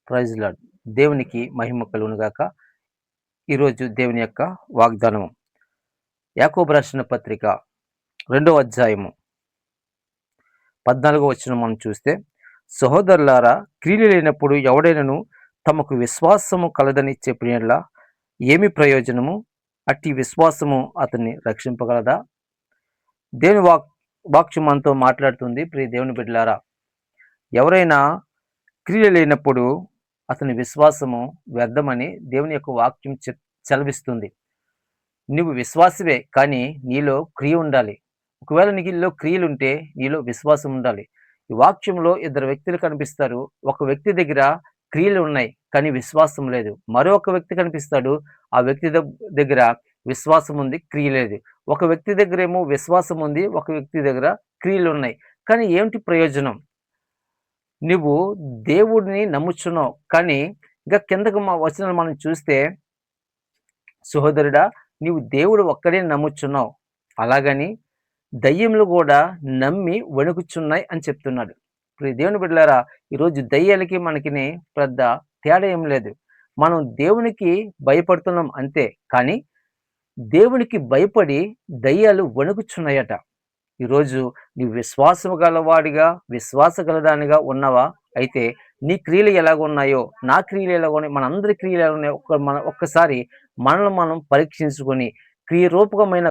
Praise lord. దేవునికి మహిమ కలుగునుగాక. ఈరోజు దేవుని యొక్క వాగ్దానము యాకోబు రాసిన పత్రిక 2వ అధ్యాయము 14వ వచనం మనం చూస్తే, సహోదరులారా, క్రియలు లేనప్పుడు ఎవడైనను తమకు విశ్వాసము కలదని చెప్పిన యెడల ఏమి ప్రయోజనము? అట్టి విశ్వాసము అతన్ని రక్షింపగలదా? దేవుని వాక్యం మనతో మాట్లాడుతుంది. ప్రియ దేవుని బిడ్డలారా, ఎవరైనా క్రియలు లేనప్పుడు అతని విశ్వాసము వ్యర్థమని దేవుని యొక్క వాక్యం సెలవిస్తుంది. నువ్వు విశ్వాసవే, కానీ నీలో క్రియ ఉండాలి. ఒకవేళ నీలో క్రియలు ఉంటే నీలో విశ్వాసం ఉండాలి. ఈ వాక్యంలో ఇద్దరు వ్యక్తులు కనిపిస్తారు. ఒక వ్యక్తి దగ్గర క్రియలు ఉన్నాయి, కానీ విశ్వాసం లేదు. మరొక వ్యక్తి కనిపిస్తాడు. ఆ వ్యక్తి దగ్గర విశ్వాసం ఉంది, క్రియ లేదు. ఒక వ్యక్తి దగ్గర ఏమో విశ్వాసం ఉంది, ఒక వ్యక్తి దగ్గర క్రియలు ఉన్నాయి. కానీ ఏమిటి ప్రయోజనం? నువ్వు దేవుడిని నమ్ముచున్నావు, కానీ ఇంకా కిందకు వచనాలు మనం చూస్తే, సహోదరుడా, నీవు దేవుడు ఒక్కడే నమ్ముచున్నావు, అలాగని దయ్యములు కూడా నమ్మి వణుకుచున్నాయి అని చెప్తున్నాడు. ఇప్పుడు దేవుని బిడ్డలారా, ఈరోజు దయ్యాలకి మనకి పెద్ద తేడా ఏం లేదు. మనం దేవునికి భయపడుతున్నాం అంతే, కానీ దేవునికి భయపడి దయ్యాలు వణుకుచున్నాయట. ఈరోజు నీ విశ్వాసము గలవాడిగా, విశ్వాస గలదానిగా ఉన్నావా? అయితే నీ క్రియలు ఎలాగ ఉన్నాయో, నా క్రియలు ఎలాగ ఉన్నాయి, మనందరి క్రియలు ఎలా ఉన్నాయో ఒక్కసారి మనల్ని మనం పరీక్షించుకొని క్రియరూపకమైన